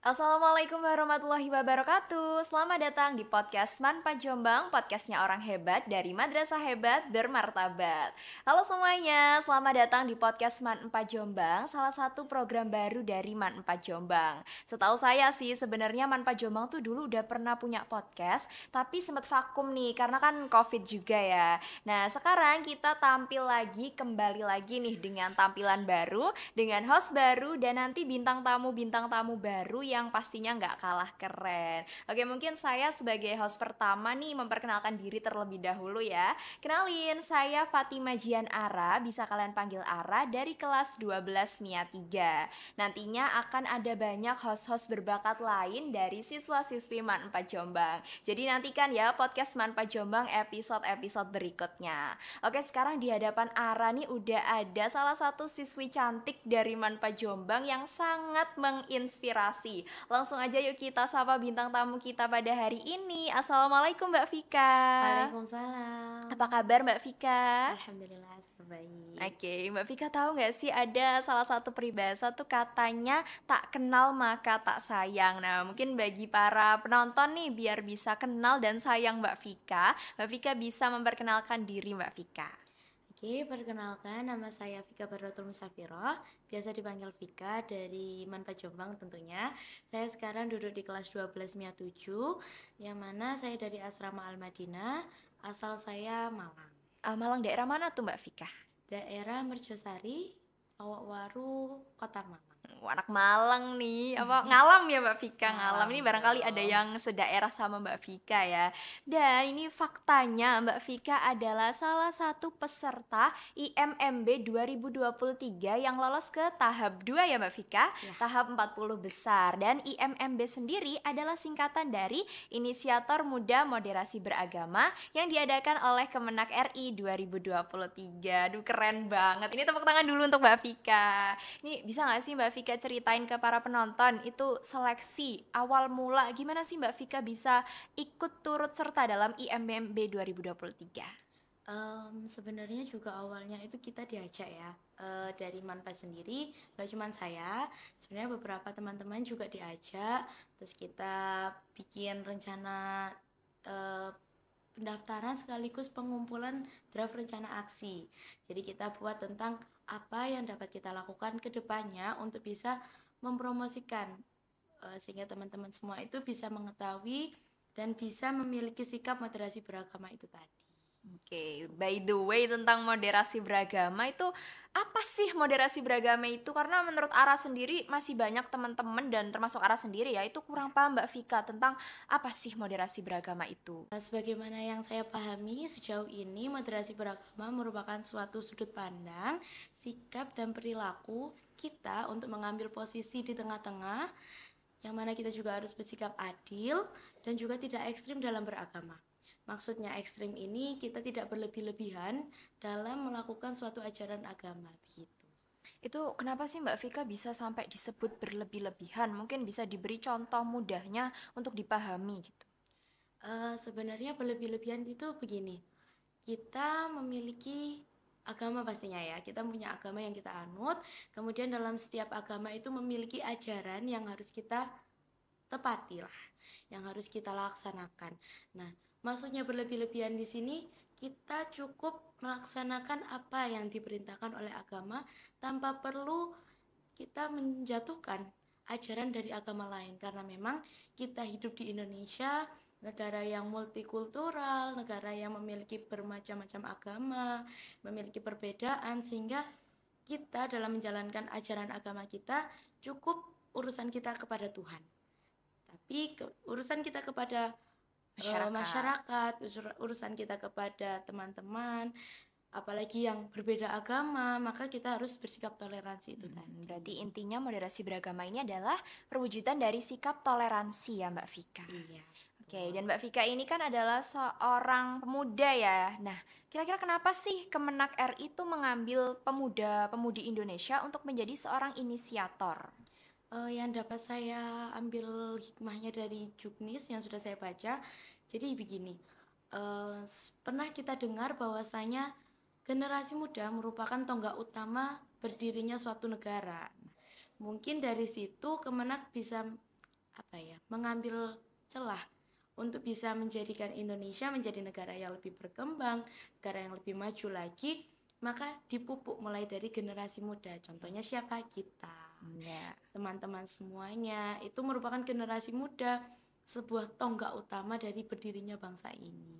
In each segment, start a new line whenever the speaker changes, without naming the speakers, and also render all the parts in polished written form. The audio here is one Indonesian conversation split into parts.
Assalamualaikum warahmatullahi wabarakatuh. Selamat datang di podcast Manpa Jombang, podcastnya orang hebat dari Madrasah Hebat Bermartabat. Halo semuanya, selamat datang di podcast Manpa Jombang, salah satu program baru dari Manpa Jombang. Setahu saya sih sebenarnya Manpa Jombang tuh dulu udah pernah punya podcast, tapi sempat vakum nih karena kan COVID juga ya. Nah, sekarang kita tampil lagi, kembali lagi nih dengan tampilan baru, dengan host baru dan nanti bintang tamu baru yang pastinya nggak kalah keren. Oke, mungkin saya sebagai host pertama nih memperkenalkan diri terlebih dahulu ya. Kenalin, saya Fatima Jian Ara, bisa kalian panggil Ara dari kelas 12 MIA 3. Nantinya akan ada banyak host-host berbakat lain dari siswa-siswi MAN 4 Jombang. Jadi nantikan ya podcast MAN 4 Jombang episode-episode berikutnya. Oke, sekarang di hadapan Ara nih udah ada salah satu siswi cantik dari Manpa Jombang yang sangat menginspirasi. Langsung aja yuk kita sapa bintang tamu kita pada hari ini. Assalamualaikum Mbak Vika.
Waalaikumsalam.
Apa kabar Mbak Vika?
Alhamdulillah terbaik.
Oke, Mbak Vika tahu nggak sih ada salah satu peribahasa tuh katanya tak kenal maka tak sayang. Nah, mungkin bagi para penonton nih biar bisa kenal dan sayang Mbak Vika bisa memperkenalkan diri Mbak Vika.
Oke, perkenalkan nama saya Vika Barotul Musafiroh, biasa dipanggil Vika dari Manpa Jombang tentunya. Saya sekarang duduk di kelas 12 MIA 7, yang mana saya dari Asrama Al-Madinah, asal saya Malang.
Malang daerah mana tuh Mbak Vika?
Daerah Merjosari, Awakwaru, Kota Malang.
Anak Malang nih, apa ngalam ya Mbak Vika, ngalam ini barangkali ada
Dong.
yang sedaerah sama Mbak Vika ya. Dan ini faktanya Mbak Vika adalah salah satu peserta IMMB 2023 yang lolos ke tahap 2 ya Mbak Vika,
Ya.
tahap 40 besar. Dan IMMB sendiri adalah singkatan dari Inisiator Muda Moderasi Beragama yang diadakan oleh Kemenak RI 2023. Aduh keren banget, ini tepuk tangan dulu untuk Mbak Vika. Ini bisa nggak sih Mbak Vika ceritain ke para penonton itu seleksi awal mula gimana sih Mbak Vika bisa ikut turut serta dalam IMMB 2023?
Sebenarnya juga awalnya itu kita diajak ya dari Manpa sendiri, gak cuma saya, sebenarnya beberapa teman-teman juga diajak, terus kita bikin rencana eh, pendaftaran sekaligus pengumpulan draft rencana aksi. Jadi kita buat tentang apa yang dapat kita lakukan ke depannya untuk bisa mempromosikan sehingga teman-teman semua itu bisa mengetahui dan bisa memiliki sikap moderasi beragama itu tadi.
Oke, by the way tentang moderasi beragama itu apa sih moderasi beragama itu? Karena menurut Ara sendiri masih banyak teman-teman dan termasuk Ara sendiri ya itu kurang paham Mbak Vika tentang apa sih moderasi beragama itu.
Sebagaimana yang saya pahami sejauh ini, moderasi beragama merupakan suatu sudut pandang, sikap dan perilaku kita untuk mengambil posisi di tengah-tengah, yang mana kita juga harus bersikap adil dan juga tidak ekstrim dalam beragama. Maksudnya ekstrim ini kita tidak berlebih-lebihan dalam melakukan suatu ajaran agama begitu.
Itu kenapa sih Mbak Vika bisa sampai disebut berlebih-lebihan? Mungkin bisa diberi contoh mudahnya untuk dipahami gitu.
Sebenarnya berlebih-lebihan itu begini, kita memiliki agama pastinya ya, kita punya agama yang kita anut, kemudian dalam setiap agama itu memiliki ajaran yang harus kita tepati lah, yang harus kita laksanakan. Nah, maksudnya berlebih-lebihan di sini kita cukup melaksanakan apa yang diperintahkan oleh agama tanpa perlu kita menjatuhkan ajaran dari agama lain, karena memang kita hidup di Indonesia, negara yang multikultural, negara yang memiliki bermacam-macam agama, memiliki perbedaan, sehingga kita dalam menjalankan ajaran agama kita cukup urusan kita kepada Tuhan. Tapi urusan kita kepada masyarakat, urusan kita kepada teman-teman, apalagi yang berbeda agama, maka kita harus bersikap toleransi itu tadi.
Berarti intinya moderasi beragama ini adalah perwujudan dari sikap toleransi ya Mbak Vika.
Iya.
Oke, dan Mbak Vika ini kan adalah seorang pemuda ya. Nah, kira-kira kenapa sih Kemenak RI itu mengambil pemuda-pemudi Indonesia untuk menjadi seorang inisiator?
Yang dapat saya ambil hikmahnya dari Juknis yang sudah saya baca, jadi begini, pernah kita dengar bahwasanya generasi muda merupakan tonggak utama berdirinya suatu negara. Mungkin dari situ Kemenak bisa mengambil celah untuk bisa menjadikan Indonesia menjadi negara yang lebih berkembang, negara yang lebih maju lagi, maka dipupuk mulai dari generasi muda. Contohnya siapa? Kita. Teman-teman semuanya itu merupakan generasi muda, sebuah tonggak utama dari berdirinya bangsa ini.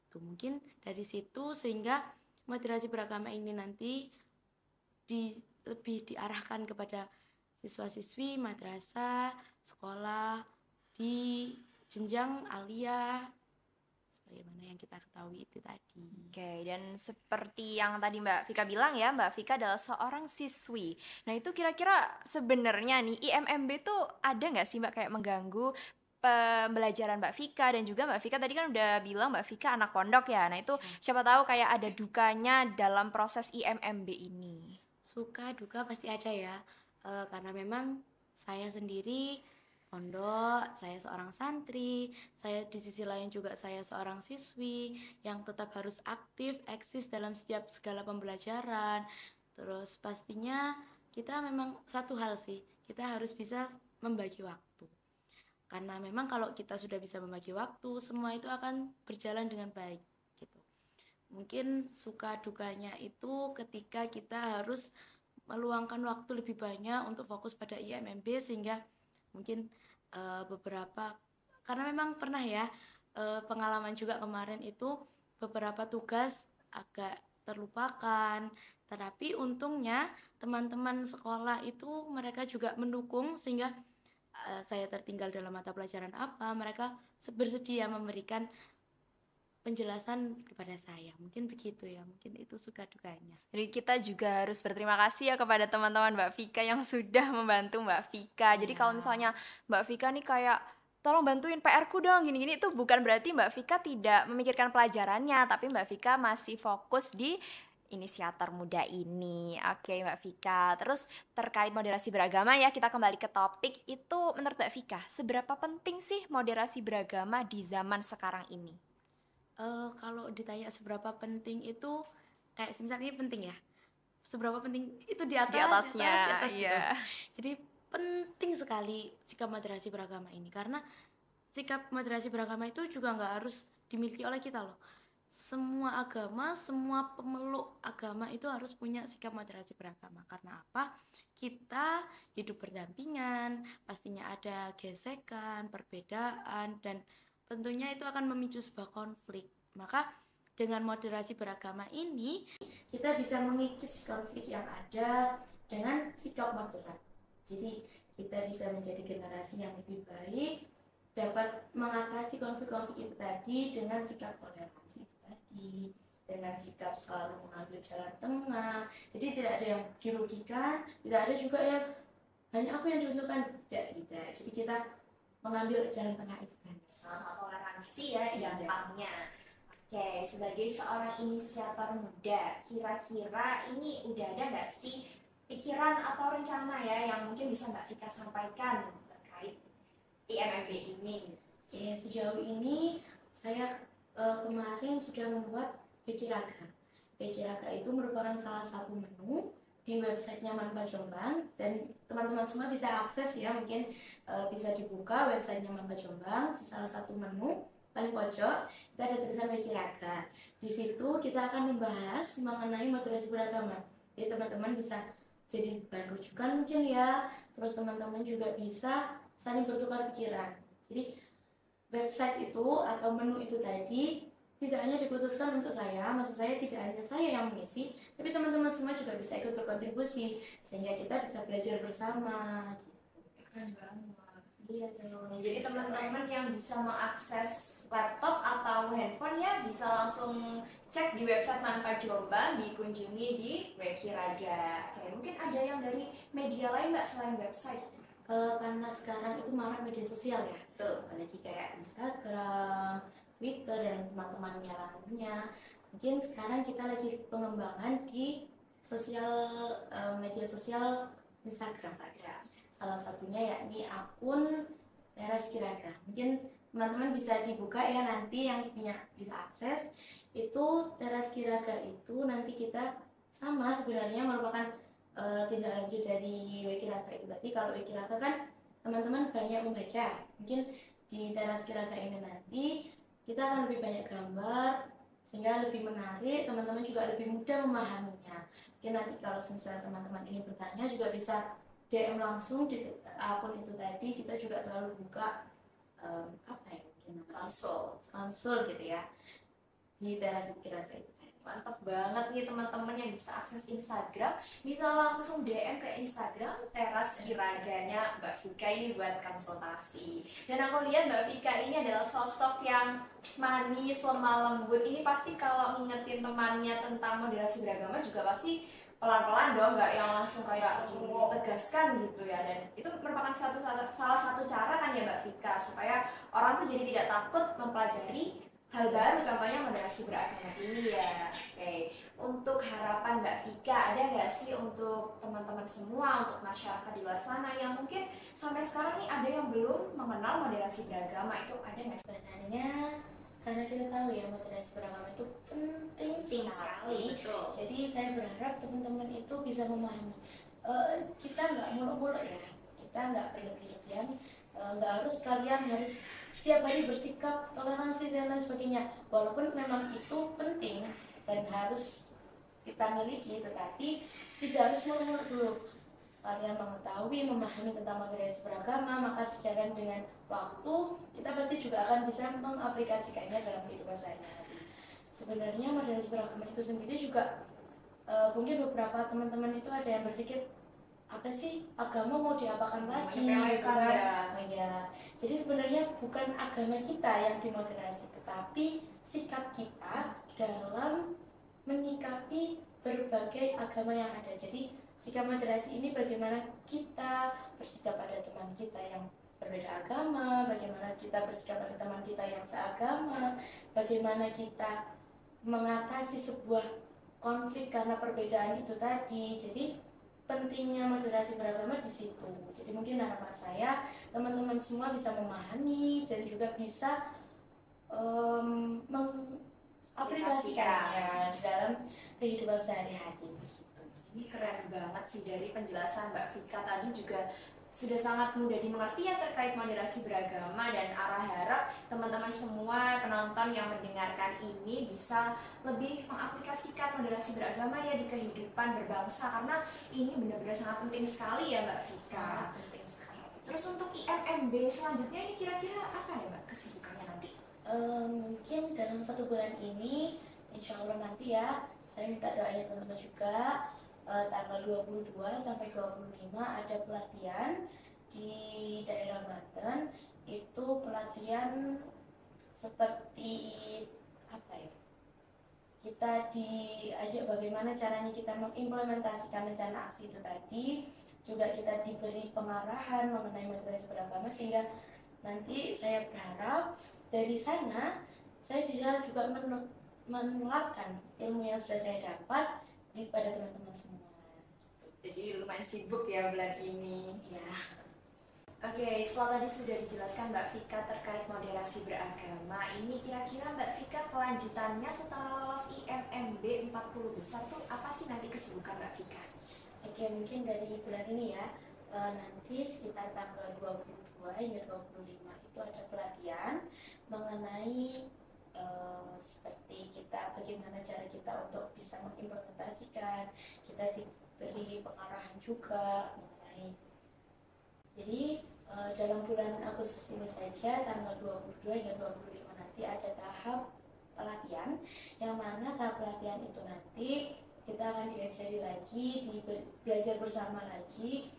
Itu mungkin dari situ sehingga moderasi beragama ini nanti lebih diarahkan kepada siswa-siswi madrasah, sekolah di jenjang alia sebagaimana yang kita ketahui itu tadi.
Oke, dan seperti yang tadi Mbak Vika bilang ya, Mbak Vika adalah seorang siswi. Nah itu kira-kira sebenarnya nih IMMB tuh ada nggak sih Mbak kayak mengganggu pembelajaran Mbak Vika, dan juga Mbak Vika tadi kan udah bilang Mbak Vika anak pondok ya. Nah itu siapa tahu kayak ada dukanya dalam proses IMMB ini.
Suka duka pasti ada ya, karena memang saya sendiri pondok, saya seorang santri, saya di sisi lain juga saya seorang siswi yang tetap harus aktif, eksis dalam setiap segala pembelajaran. Terus pastinya kita memang satu hal sih, kita harus bisa membagi waktu. Karena memang kalau kita sudah bisa membagi waktu, semua itu akan berjalan dengan baik gitu. Mungkin suka dukanya itu ketika kita harus meluangkan waktu lebih banyak untuk fokus pada IMMB, sehingga mungkin beberapa, karena memang pernah ya pengalaman juga kemarin itu beberapa tugas agak terlupakan, tetapi untungnya teman-teman sekolah itu mereka juga mendukung sehingga saya tertinggal dalam mata pelajaran apa, mereka bersedia memberikan penjelasan kepada saya. Mungkin begitu ya, mungkin itu suka dukanya.
Jadi kita juga harus berterima kasih ya kepada teman-teman Mbak Vika yang sudah membantu Mbak Vika. Jadi kalau misalnya Mbak Vika nih kayak tolong bantuin PR-ku dong gini-gini, itu bukan berarti Mbak Vika tidak memikirkan pelajarannya, tapi Mbak Vika masih fokus di inisiator muda ini. Oke Mbak Vika, terus terkait moderasi beragama ya, kita kembali ke topik itu. Menurut Mbak Vika, seberapa penting sih moderasi beragama di zaman sekarang ini?
Kalau ditanya seberapa penting itu kayak misalnya ini penting ya, seberapa penting itu di atas
iya.
gitu. Jadi penting sekali sikap moderasi beragama ini, karena sikap moderasi beragama itu juga nggak harus dimiliki oleh kita loh. Semua agama, semua pemeluk agama itu harus punya sikap moderasi beragama. Karena apa? Kita hidup berdampingan, pastinya ada gesekan, perbedaan, dan tentunya itu akan memicu sebuah konflik. Maka dengan moderasi beragama ini kita bisa mengikis konflik yang ada dengan sikap moderat. Jadi kita bisa menjadi generasi yang lebih baik, dapat mengatasi konflik-konflik itu tadi dengan sikap toleransi itu tadi, dengan sikap selalu mengambil jalan tengah. Jadi tidak ada yang dirugikan, tidak ada juga yang hanya aku yang diuntungkan, tidak. Jadi kita mengambil jalan tengah itu kan,
sama toleransi ya dampaknya. Oke, sebagai seorang inisiator muda, kira-kira ini udah ada nggak sih pikiran atau rencana ya yang mungkin bisa Mbak Vika sampaikan terkait IMMB ini?
Ya, sejauh ini saya kemarin sudah membuat PC Raga. PC Raga itu merupakan salah satu menu di websitenya Manpa Jombang, dan teman-teman semua bisa akses ya, mungkin bisa dibuka websitenya Manpa Jombang. Di salah satu menu paling pojok itu ada tulisan PC Raga. Di situ kita akan membahas mengenai moderasi beragama. Jadi teman-teman bisa jadi bahan rujukan mungkin ya, terus teman-teman juga bisa saling bertukar pikiran. Jadi website itu atau menu itu tadi tidak hanya dikhususkan untuk saya, maksud saya tidak hanya saya yang mengisi, tapi teman-teman semua juga bisa ikut berkontribusi sehingga kita bisa belajar bersama.
Keren banget. Iya tuh. Jadi teman-teman yang bisa mengakses laptop atau handphone ya bisa langsung cek di website Manpa Jombang, dikunjungi di Wiki Raga. Oke, mungkin ada yang dari media lain Mbak selain website?
Karena sekarang itu marak media sosial ya, tuh apalagi kayak Instagram, Twitter, dan teman-temannya lainnya. Mungkin sekarang kita lagi pengembangan di media sosial Instagram ada. Salah satunya yakni akun Teras Kiraga. Mungkin teman-teman bisa dibuka ya nanti yang bisa akses. Itu Teras Kiraga itu nanti kita sama sebenarnya merupakan tindak lanjut dari Wikiraga itu tadi. Kalau Wikiraga kan teman-teman banyak membaca. Mungkin di teras kiraga ini nanti kita akan lebih banyak gambar sehingga lebih menarik, teman-teman juga lebih mudah memahaminya. Mungkin nanti kalau misalnya teman-teman ini bertanya juga bisa DM langsung di akun itu tadi. Kita juga selalu buka mungkin konsul gitu ya di teras kiraga itu.
Mantap banget nih teman-teman yang bisa akses Instagram, bisa langsung DM ke Instagram teras kiraganya Mbak Vika ini buat konsultasi. Dan aku lihat Mbak Vika ini adalah sosok yang manis, lemah lembut. Ini pasti kalau ngingetin temannya tentang moderasi beragama juga pasti pelan-pelan dong, nggak yang langsung kayak ditegaskan gitu ya. Dan itu merupakan salah satu cara kan ya Mbak Vika, supaya orang tuh jadi tidak takut mempelajari hal baru, contohnya moderasi beragama ini ya. Oke, untuk harapan Mbak Vika, ada nggak sih untuk teman-teman semua, untuk masyarakat di luar sana yang mungkin sampai sekarang nih ada yang belum mengenal moderasi beragama, itu ada nggak?
Sebenarnya karena kita tahu ya moderasi beragama itu penting sekali.
Betul.
Jadi saya berharap teman-teman itu bisa memahami. Kita nggak muluk-muluk ya, kita nggak berlebihan, nggak harus kalian harus setiap hari bersikap toleransi dan lain sebagainya. Walaupun memang itu penting dan harus kita miliki, tetapi tidak harus muluk-muluk dulu. Kalian mengetahui, memahami tentang moderasi beragama, maka sejalan dengan waktu kita pasti juga akan bisa mengaplikasikannya dalam kehidupan sehari-hari. Sebenarnya moderasi beragama itu sendiri juga mungkin beberapa teman-teman itu ada yang berpikir, apa sih agama mau diapakan lagi gitu kan ya. Jadi sebenarnya bukan agama kita yang dimoderasi, tetapi sikap kita dalam menyikapi berbagai agama yang ada. Jadi sikap moderasi ini bagaimana kita bersikap pada teman kita yang berbeda agama, bagaimana kita bersikap pada teman kita yang seagama, bagaimana kita mengatasi sebuah konflik karena perbedaan itu tadi. Jadi pentingnya moderasi beragama di situ. Jadi mungkin harapan saya teman-teman semua bisa memahami dan juga bisa mengaplikasikannya dalam kehidupan sehari-hari.
Ini keren banget sih, dari penjelasan Mbak Vika tadi juga sudah sangat mudah dimengerti ya terkait moderasi beragama, dan arah harap teman-teman semua penonton yang mendengarkan ini bisa lebih mengaplikasikan moderasi beragama ya di kehidupan berbangsa, karena ini benar-benar sangat penting sekali ya Mbak Vika.
Penting sekali.
Terus untuk IMMB selanjutnya ini kira-kira apa ya Mbak kesibukannya nanti?
Mungkin dalam 1 bulan ini insya Allah nanti ya, saya minta doanya teman-teman juga. Tanggal 22 sampai 25 ada pelatihan di daerah Banten. Itu pelatihan seperti apa ya, kita diajak bagaimana caranya kita mengimplementasikan rencana aksi itu tadi. Juga kita diberi pengarahan mengenai moderasi beragama, sehingga nanti saya berharap dari sana saya bisa juga menularkan ilmu yang sudah saya dapat pada teman-teman semua.
Jadi lumayan sibuk ya bulan ini
ya.
Oke, setelah tadi sudah dijelaskan Mbak Vika terkait moderasi beragama, ini kira-kira Mbak Vika kelanjutannya setelah lolos IMMB 40 besar tuh apa sih nanti kesibukan Mbak Vika?
Oke, mungkin dari bulan ini ya, nanti sekitar tanggal 22 hingga 25 itu ada pelatihan mengenai seperti kita, bagaimana cara kita untuk bisa mengimplementasikan. Kita diberi pengarahan juga mengenai. Jadi dalam bulan Agustus ini saja, tanggal 22 hingga 25 nanti ada tahap pelatihan, yang mana tahap pelatihan itu nanti kita akan diajari lagi, belajar bersama lagi,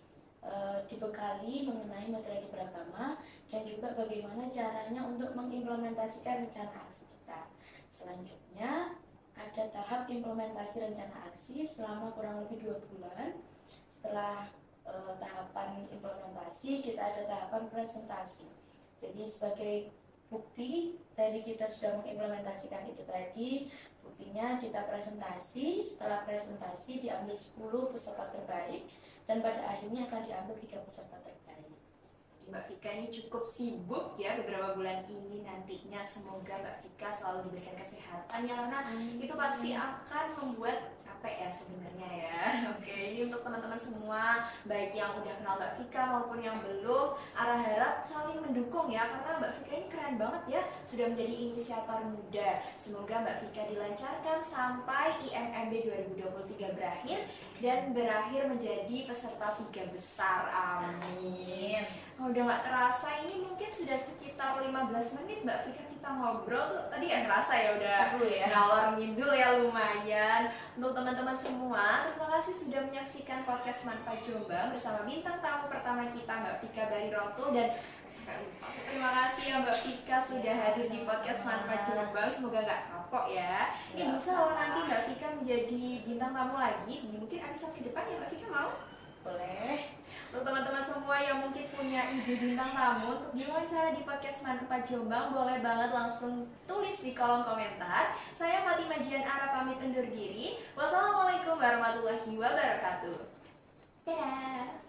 dibekali mengenai moderasi beragama, dan juga bagaimana caranya untuk mengimplementasikan rencana aksi kita. Selanjutnya ada tahap implementasi rencana aksi selama kurang lebih 2 bulan. Setelah tahapan implementasi, kita ada tahapan presentasi. Jadi sebagai bukti dari kita sudah mengimplementasikan itu tadi, buktinya kita presentasi. Setelah presentasi diambil 10 peserta terbaik, dan pada akhirnya akan diambil 3 peserta terbaik.
Jadi Mbak Vika ini cukup sibuk ya beberapa bulan ini nantinya. Semoga Mbak Vika selalu diberikan kesehatan ya, karena itu pasti akan membuat sebenarnya ya. Oke, ini untuk teman-teman semua, baik yang udah kenal Mbak Vika maupun yang belum, Ara harap saling mendukung ya, karena Mbak Vika ini keren banget ya, sudah menjadi inisiator muda. Semoga Mbak Vika dilancarkan sampai IMMB 2023 berakhir dan berakhir menjadi peserta 3 besar. Amin. Oh, udah gak terasa ini mungkin sudah sekitar 15 menit Mbak Vika kita ngobrol tuh. Tadi gak terasa ya udah ngalor ngidul ya lumayan. Untuk teman-teman semua, terima kasih sudah menyaksikan podcast Manpa Jombang bersama bintang tamu pertama kita Mbak Vika Barirotul. Dan terima kasih ya Mbak Vika sudah hadir di podcast Manpa Jombang. Semoga gak kapok ya. Ini bisa loh nanti Mbak Vika menjadi bintang tamu lagi di mungkin episode ke depan ya Mbak Vika, mau? Boleh. Untuk teman-teman semua yang mungkin punya ide bintang tamu untuk diwawancara di podcast Manpa Jombang, boleh banget langsung tulis di kolom komentar. Saya Fatimah Jian Ara pamit undur diri. Wassalamualaikum warahmatullahi wabarakatuh. Dadah.